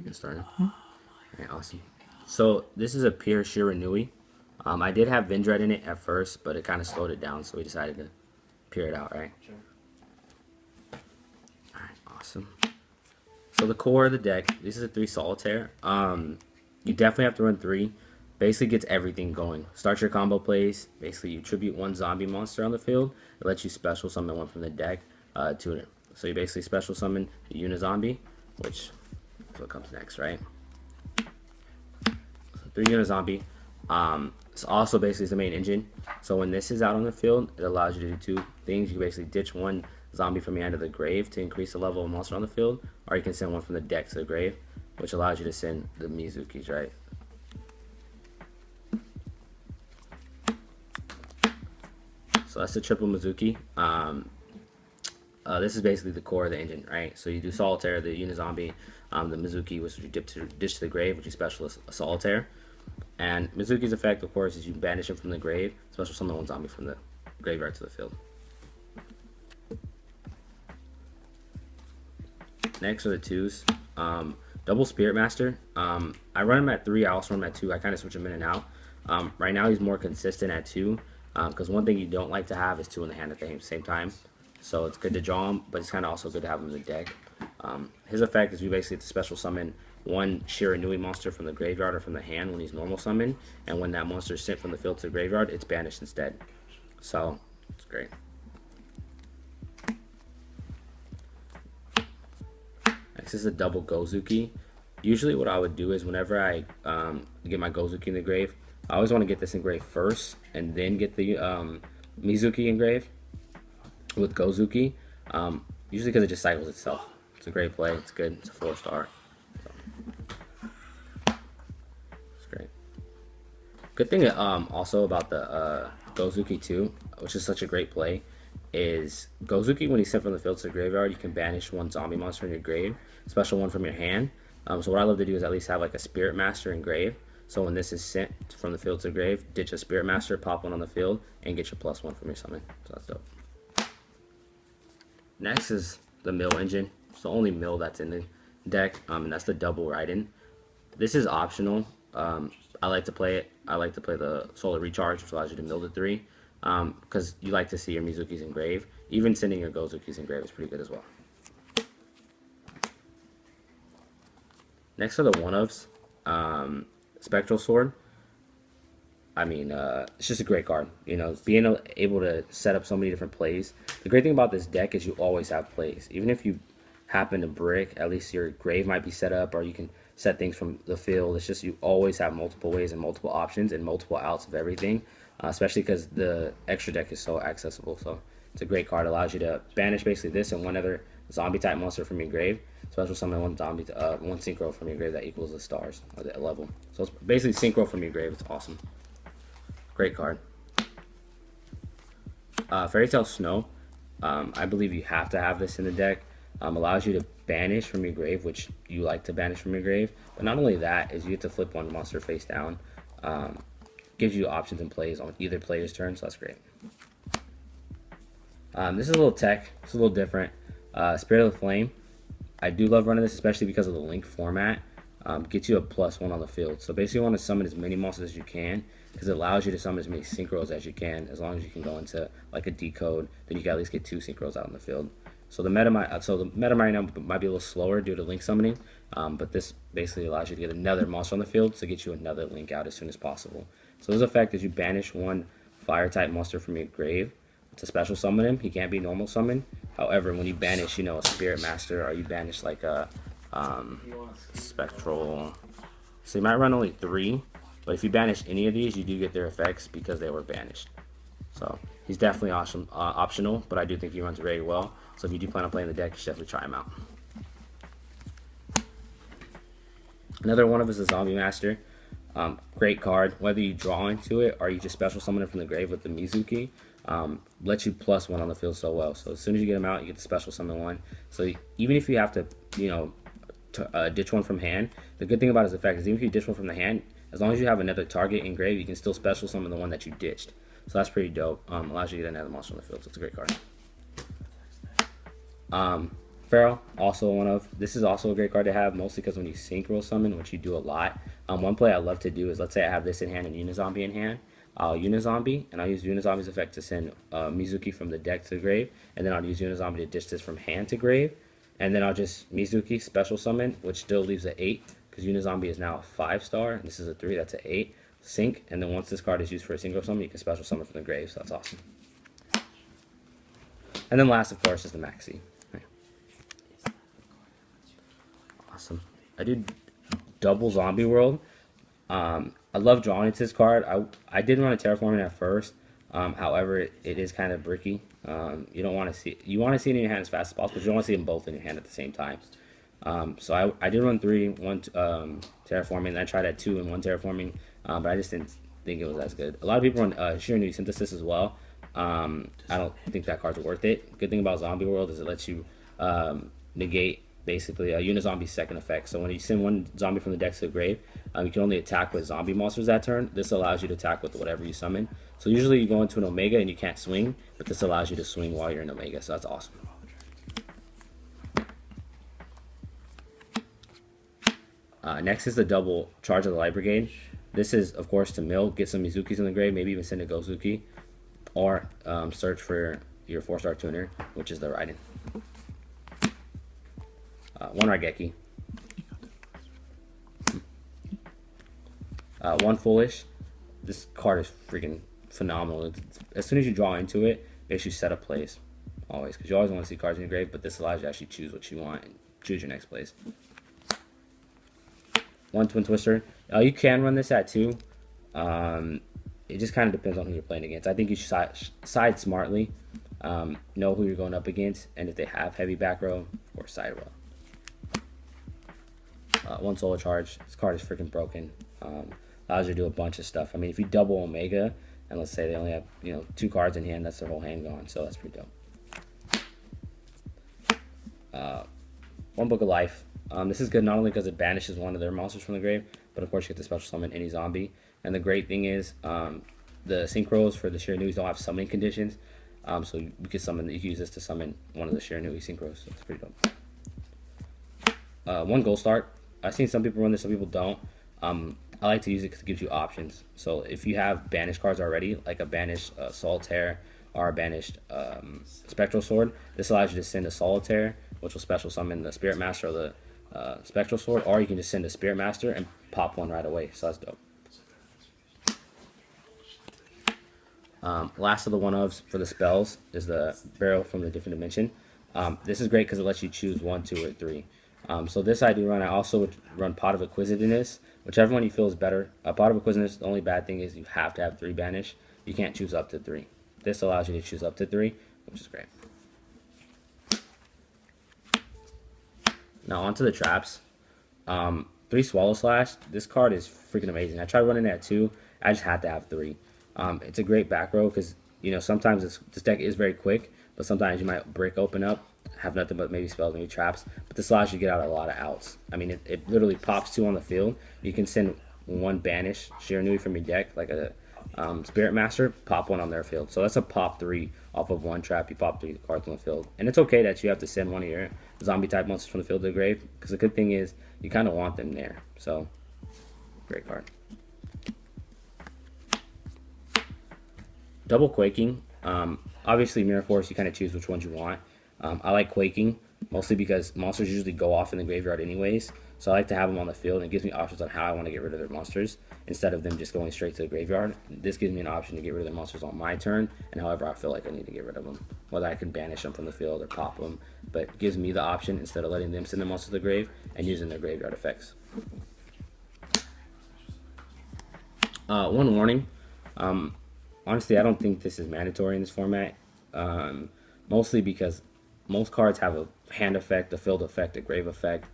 Get started. Alright, awesome. So this is a pure Shiranui. I did have Vindred in it at first, but it kind of slowed it down, so we decided to peer it out, right? Sure. Alright, awesome. So the core of the deck, this is a 3 solitaire. You definitely have to run 3. Basically gets everything going. Start your combo plays. Basically you tribute 1 zombie monster on the field. It lets you special summon 1 from the deck to it. So you basically special summon the Unizombie, which is what comes next, right? So 3 Unizombie. It's also basically the main engine. So when this is out on the field, it allows you to do 2 things. You can basically ditch 1 zombie from your hand to the grave to increase the level of monster on the field, or you can send 1 from the deck to the grave, which allows you to send the Mizukis, right? So that's the triple Mizuki. This is basically the core of the engine, right? So you do Solitaire, the Unizombie, the Mizuki, which you ditch to the grave, which you special a Solitaire. And Mizuki's effect, of course, is you banish him from the grave, special summon 1 zombie from the graveyard to the field. Next are the 2s. Double Spirit Master. I run him at 3, I also run him at 2. I kind of switch him in and out. Right now he's more consistent at 2, because one thing you don't like to have is 2 in the hand at the same time. So it's good to draw him, but it's kind of also good to have him in the deck. His effect is you basically have to special summon 1 Shiranui monster from the graveyard or from the hand when he's normal summon, and when that monster is sent from the field to the graveyard, it's banished instead. So it's great. Next is a double Gozuki. Usually what I would do is whenever I get my Gozuki in the grave, I always want to get this in grave first and then get the Mizuki in grave with Gozuki. Usually because it just cycles itself. It's a great play. It's good. It's a 4-star. So, it's great. Good thing also about the Gozuki too, which is such a great play, is Gozuki, when he's sent from the field to the graveyard, you can banish 1 zombie monster in your grave, special 1 from your hand. So what I love to do is at least have like a Spirit Master in grave. So when this is sent from the field to the grave, ditch a Spirit Master, pop 1 on the field, and get your +1 from your summon. So that's dope. Next is the mill engine. It's the only mill that's in the deck, and that's the double Raiden. This is optional. I like to play it. I like to play the Solar Recharge, which allows you to mill to 3, because you like to see your Mizukis in grave. Even sending your Gozukis in grave is pretty good as well. Next are the 1-ofs. Spectral Sword. I mean, it's just a great card. You know, being able to set up so many different plays. The great thing about this deck is you always have plays. Even if you happen to brick, at least your grave might be set up, or you can set things from the field. It's just you always have multiple ways and multiple options and multiple outs of everything, especially because the extra deck is so accessible. So it's a great card. It allows you to banish basically this and 1 other zombie type monster from your grave. Special summon 1 zombie, 1 synchro from your grave that equals the stars or the level. So it's basically synchro from your grave. It's awesome. Great card. Fairy Tale Snow. I believe you have to have this in the deck. Allows you to banish from your grave, which you like to banish from your grave. But not only that, is you get to flip 1 monster face down. Gives you options and plays on either player's turn, so that's great. This is a little tech. It's a little different. Spirit of the Flame. I do love running this, especially because of the link format. Gets you a +1 on the field. So basically you want to summon as many monsters as you can, because it allows you to summon as many synchros as you can. As long as you can go into like a decode, then you can at least get 2 synchros out on the field. So the meta might right now might be a little slower due to link summoning, but this basically allows you to get another monster on the field to get you another link out as soon as possible. So his effect is you banish 1 fire type monster from your grave to special summon him. He can't be normal summon. However, when you banish, you know, a Spirit Master, or you banish like a Spectral. So you might run only 3, but if you banish any of these, you do get their effects because they were banished. So he's definitely awesome, optional, but I do think he runs very well. So if you do plan on playing the deck, you should definitely try him out. Another one of us is Zombie Master. Great card. Whether you draw into it or you just special summon it from the grave with the Mizuki, lets you +1 on the field so well. So as soon as you get him out, you get the special summon 1. So even if you have to, you know, ditch 1 from hand, the good thing about his effect is even if you ditch 1 from the hand, as long as you have another target in grave, you can still special summon the one that you ditched. So that's pretty dope. Allows you to get another monster on the field, so it's a great card. Pharaoh, also one of, this is also a great card to have, mostly because when you synchro summon, which you do a lot, one play I love to do is, let's say I have this in hand and Unizombie in hand, I'll Unizombie, and I'll use Unizombie's effect to send Mizuki from the deck to the grave, and then I'll use Unizombie to ditch this from hand to grave, and then I'll just Mizuki special summon, which still leaves an 8, because Unizombie is now a 5-star, and this is a 3, that's an 8, sync, and then once this card is used for a synchro summon, you can special summon from the grave, so that's awesome. And then last, of course, is the Maxi. Awesome. I do double Zombie World. I love drawing into this card. I did run a Terraforming at first. However, it is kind of bricky. You don't want to see, you want to see it in your hand as fast as possible, but you don't want to see them both in your hand at the same time. So I did run 3, 1 Terraforming, and I tried at 2 and 1 Terraforming, but I just didn't think it was as good. A lot of people run Shiranui Synthesis as well. I don't think that card's worth it. Good thing about Zombie World is it lets you negate basically a Unizombie's second effect. So when you send one zombie from the deck to the grave, you can only attack with zombie monsters that turn. This allows you to attack with whatever you summon. So usually you go into an Omega and you can't swing, but this allows you to swing while you're in Omega, so that's awesome. Next is the double Charge of the Light Brigade. This is, of course, to mill, get some Mizukis in the grave, maybe even send a Gozuki, or search for your 4-star tuner, which is the Raiden. 1 Raigeki. 1 Foolish. This card is freaking phenomenal. As soon as you draw into it, makes you set up plays. Always. Because you always want to see cards in your grave, but this allows you to actually choose what you want and choose your next plays. 1 Twin Twister. You can run this at 2. It just kind of depends on who you're playing against. I think you should side smartly. Know who you're going up against, and if they have heavy back row, or side row. 1 Solar Charge. This card is freaking broken. Allows you to do a bunch of stuff. I mean, if you double Omega, and let's say they only have 2 cards in hand, that's their whole hand gone. So that's pretty dope. 1 Book of Life. This is good not only because it banishes one of their monsters from the grave, but of course you get to special summon any zombie. And the great thing is, the synchros for the Shiranuis don't have summoning conditions, so you can use this to summon one of the Shiranui synchros. So it's pretty dope. 1 Gold Start. I've seen some people run this, some people don't. I like to use it because it gives you options. So if you have banished cards already, like a banished Solitaire or a banished Spectral Sword, this allows you to send a Solitaire, which will special summon the Spirit Master or the Spectral Sword, or you can just send a Spirit Master and pop one right away. So that's dope. Last of the one-ofs for the spells is the Barrel from the Different Dimension. This is great because it lets you choose 1, 2, or 3. So this I do run. I also would run Pot of Acquisitiveness, whichever one you feel is better. Pot of Acquisitiveness, the only bad thing is you have to have 3 banish. You can't choose up to 3. This allows you to choose up to 3, which is great. Now onto the traps. 3 Swallow Slash. This card is freaking amazing. I tried running it at 2. I just had to have 3. It's a great back row because sometimes this deck is very quick, but sometimes you might break open up, have nothing but maybe spells, maybe traps. But this allows you to get out a lot of outs. I mean, it literally pops 2 on the field. You can send 1 banish Shiranui from your deck, like a Spirit Master, pop 1 on their field. So that's a pop 3 off of 1 trap. You pop 3 cards on the field. And it's okay that you have to send one of your zombie type monsters from the field to the grave, because the good thing is you kind of want them there. So, great card. Double Quaking. Obviously, Mirror Force, you kind of choose which ones you want. I like Quaking, mostly because monsters usually go off in the graveyard anyways. So I like to have them on the field, and it gives me options on how I want to get rid of their monsters, instead of them just going straight to the graveyard. This gives me an option to get rid of their monsters on my turn, and however I feel like I need to get rid of them. Whether I can banish them from the field or pop them, but it gives me the option instead of letting them send their monsters to the grave and using their graveyard effects. 1 Warning. Honestly, I don't think this is mandatory in this format, mostly because most cards have a hand effect, a field effect, a grave effect.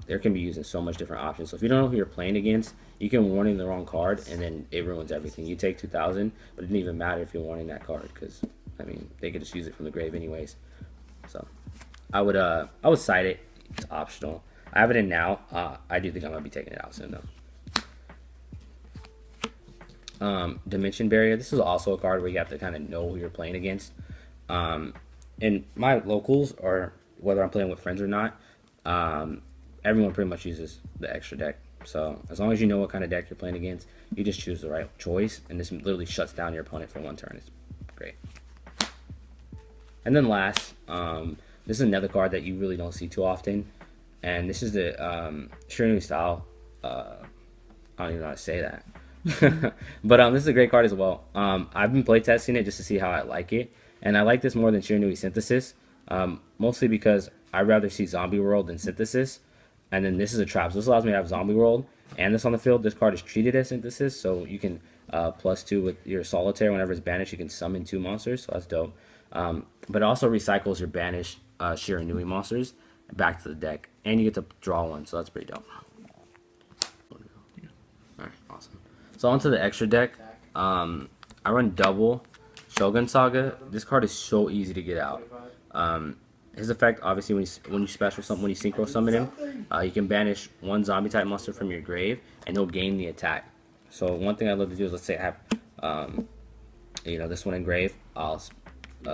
There can be used in so much different options. So if you don't know who you're playing against, you can warning the wrong card, and then it ruins everything. You take 2,000, but it didn't even matter if you're warning that card, because I mean they could just use it from the grave anyways. So I would side it. It's optional. I have it in now. I do think I'm gonna be taking it out soon though. Dimension Barrier. This is also a card where you have to kind of know who you're playing against. And my locals are whether I'm playing with friends or not, everyone pretty much uses the extra deck. So as long as you know what kind of deck you're playing against, you just choose the right choice, and this literally shuts down your opponent for one turn. It's great. And then last, this is another card that you really don't see too often, and this is the Shiranui style. I don't even know how to say that. But this is a great card as well. I've been playtesting it just to see how I like it, and I like this more than Shiranui Synthesis, mostly because I'd rather see Zombie World than Synthesis. And then this is a trap, so this allows me to have Zombie World and this on the field. This card is treated as Synthesis, so you can +2 with your Solitaire. Whenever it's banished, you can summon 2 monsters, so that's dope. But it also recycles your banished Shiranui monsters back to the deck, and you get to draw one, so that's pretty dope. Alright, awesome. So onto the extra deck. I run double Shogun Saga. This card is so easy to get out. His effect, obviously, when you special summon, when you synchro summon him, you can banish 1 zombie type monster from your grave, and he'll gain the attack. So one thing I love to do is, let's say I have, this one in grave, I'll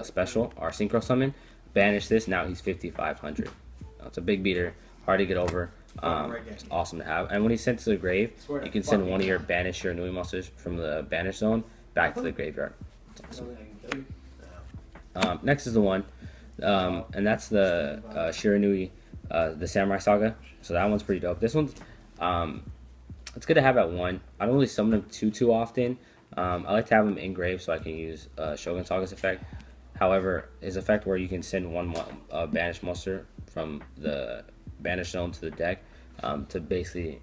special or synchro summon, banish this. Now he's 5,500. It's a big beater, hard to get over. It's awesome to have. And when he's sent to the grave, you can send one of your banished Shiranui monsters from the banish zone back to the graveyard. It's awesome. Next is the one. And that's the Shiranui, the Samurai Saga. So that one's pretty dope. This one's it's good to have at 1. I don't really summon them too often. I like to have them in grave so I can use Shogun Saga's effect. However, his effect where you can send 1 banished monster from the banished zone to the deck to basically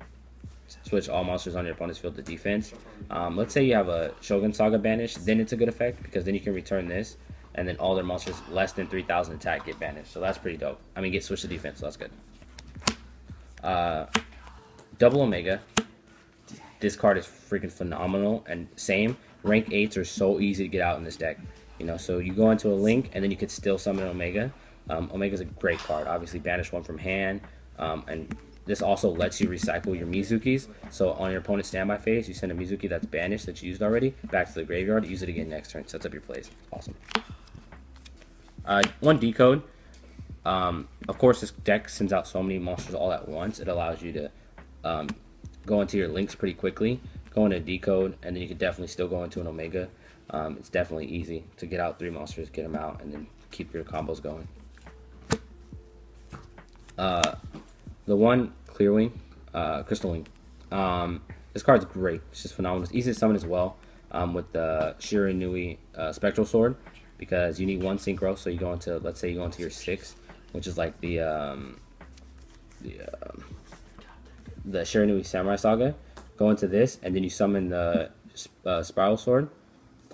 switch all monsters on your opponent's field to defense. Let's say you have a Shogun Saga banished, then it's a good effect because then you can return this, and then all their monsters less than 3,000 attack get banished. So that's pretty dope. I mean, get switched to defense, so that's good. Double Omega. This card is freaking phenomenal, and same. Rank 8s are so easy to get out in this deck. So you go into a link, and then you could still summon Omega. Omega's a great card. Obviously, banish 1 from hand, and this also lets you recycle your Mizukis. So on your opponent's standby phase, you send a Mizuki that's banished, that's used already, back to the graveyard. Use it again next turn. Sets up your plays. Awesome. 1 decode. Of course, this deck sends out so many monsters all at once. It allows you to go into your links pretty quickly, go into decode, and then you can definitely still go into an Omega. It's definitely easy to get out 3 monsters, get them out, and then keep your combos going. The 1 Clearwing, Crystal Wing. This card's great. It's just phenomenal. It's easy to summon as well with the Shiranui Spectral Sword, because you need 1 synchro. So you go into, let's say you go into your 6, which is like the Shiranui Samurai Saga. Go into this, and then you summon the Spiral Sword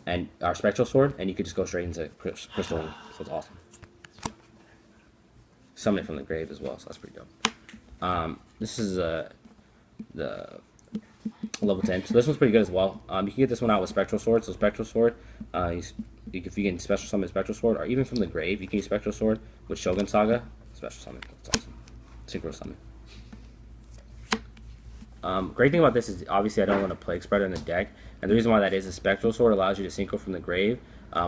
and our Spectral Sword, and you could just go straight into Crystal Wing. So it's awesome. Summon it from the grave as well, so that's pretty dope. This is the level 10. So this one's pretty good as well. You can get this one out with Spectral Sword. So Spectral Sword, if you can special summon Spectral Sword, or even from the grave, you can use Spectral Sword with Shogun Saga. Special summon. That's awesome. Synchro summon. Great thing about this is obviously I don't want to Plague Spreader in the deck, and the reason why that is Spectral Sword allows you to synchro from the grave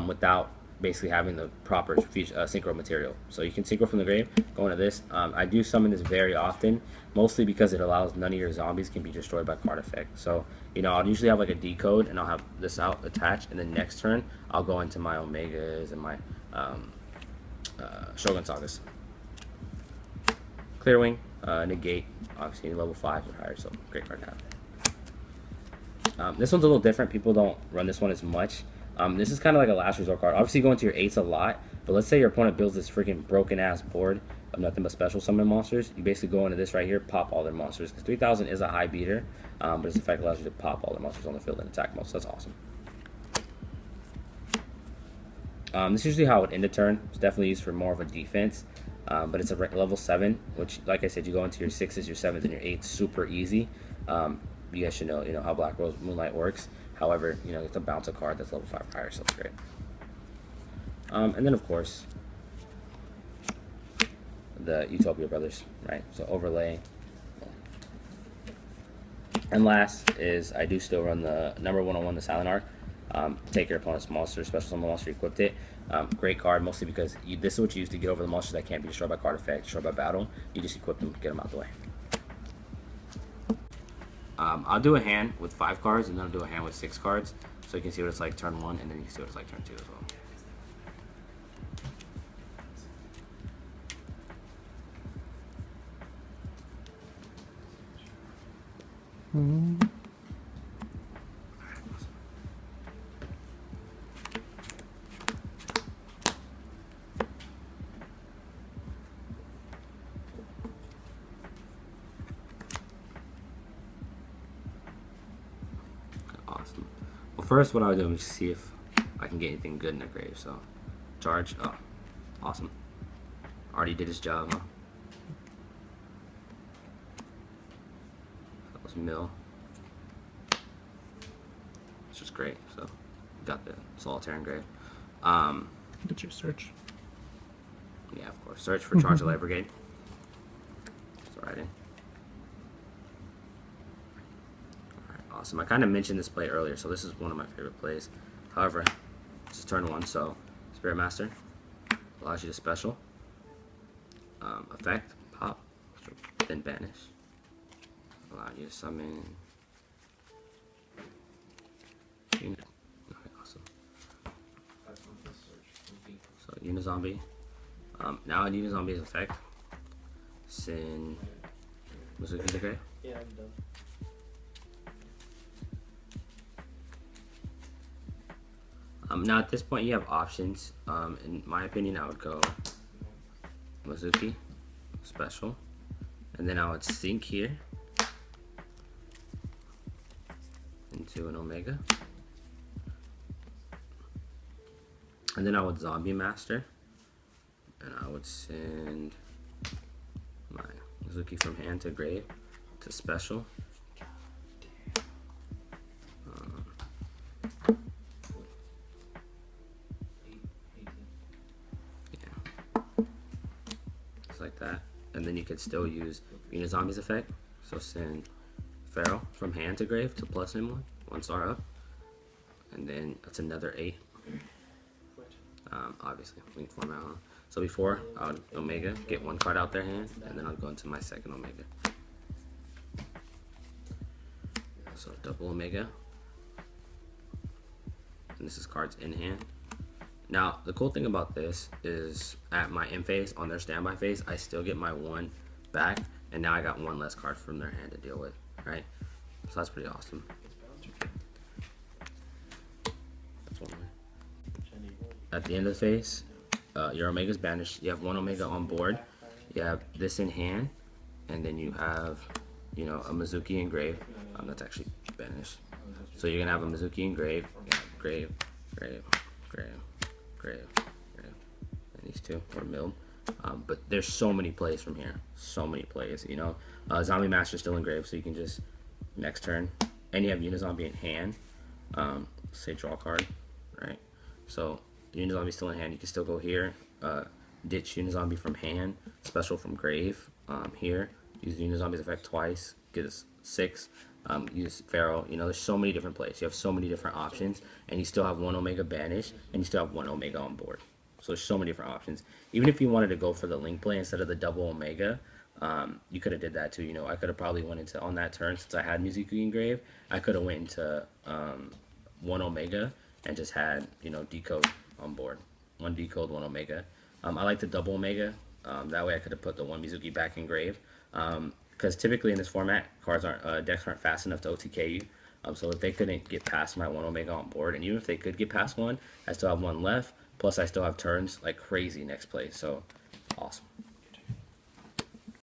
without basically having the proper synchro material. So you can synchro from the grave, go into this. I do summon this very often, mostly because it allows none of your zombies can be destroyed by card effect. So I'll usually have like a decode, and I'll have this out attached, and then next turn I'll go into my Omegas and my Shogun Sagas. Clearwing, negate, obviously level 5 or higher, so great card to have. This one's a little different. People don't run this one as much. This is kind of like a last resort card. Obviously, you go into your 8s a lot, but let's say your opponent builds this freaking broken ass board of nothing but special summon monsters. You basically go into this right here, pop all their monsters, because 3,000 is a high beater, but its effect allows you to pop all the monsters on the field and attack most. So that's awesome. This is usually how it would end a turn. It's definitely used for more of a defense, but it's a level 7, which, like I said, you go into your 6s, your 7s, and your 8s super easy. You guys should know, how Black Rose Moonlight works. However, it's a bounce a card that's level 5 or higher, so it's great. And then, of course, the Utopia Brothers, right? So overlay. And last is I do still run the number 101, the Silent Arc. Take your opponent's monster, special summon monster, equipped it. Great card, mostly because this is what you use to get over the monsters that can't be destroyed by card effect, destroyed by battle. You just equip them, get them out the way. I'll do a hand with 5 cards, and then I'll do a hand with 6 cards, so you can see what it's like turn 1, and then you can see what it's like turn 2 as well. Awesome. Well, first what I'll do is see if I can get anything good in the grave. So, charge. Oh, awesome. Already did his job, huh? That was mill. It's just great. So, got the solitaire engrave. Get your search. Yeah, of course. Search for charge the light brigade. It's alright in. Awesome. I kind of mentioned this play earlier, so this is one of my favorite plays. However, this is turn 1, so Spirit Master allows you to special, effect, pop, then banish. Allow you to summon. Okay, awesome. So Unizombie. Now in Unizombies effect, send Mizuki to the grave. Yeah, I'm done. Now at this point you have options. In my opinion, I would go Mizuki, special, and then I would sink here into an Omega, and then I would Zombie Master, and I would send my Mizuki from hand to grave to special. Like that, and then you could still use Unizombies effect, so send Pharaoh from hand to grave to plus him 1 star up, and then that's another 8. Obviously link format on. So before I would Omega, get 1 card out their hand, and then I'll go into my second Omega. So double Omega, and this is cards in hand. Now, the cool thing about this is at my end phase, on their standby phase, I still get my 1 back, and now I got 1 less card from their hand to deal with, right? So that's pretty awesome. That's one way. At the end of the phase, your Omega's banished. You have 1 Omega on board. You have this in hand, and then you have, you know, a Mizuki in grave. That's actually banished. So you're gonna have a Mizuki in grave, grave, grave, grave. Grave, and these 2 are milled. But there's so many plays from here. So many plays, you know. Zombie Master still in grave, so you can just next turn, and you have Unizombie in hand. Say draw card, right? So Unizombie still in hand. You can still go here, ditch Unizombie from hand, special from grave. Here, use Unizombie's effect twice, get us 6. Use Pharaoh. You know, there's so many different plays. You have so many different options, and you still have 1 Omega banished, and you still have 1 Omega on board. So there's so many different options. Even if you wanted to go for the link play instead of the double Omega, you could have did that too. You know, I could have probably went into, on that turn, since I had Mizuki in grave, I could have went into 1 Omega and just had, you know, decode on board. 1 decode, 1 Omega. I like the double Omega. That way I could have put the 1 Mizuki back in grave. Because typically in this format, decks aren't fast enough to OTK you. So if they couldn't get past my 1 Omega on board, and even if they could get past 1, I still have 1 left. Plus I still have turns like crazy next play. So awesome.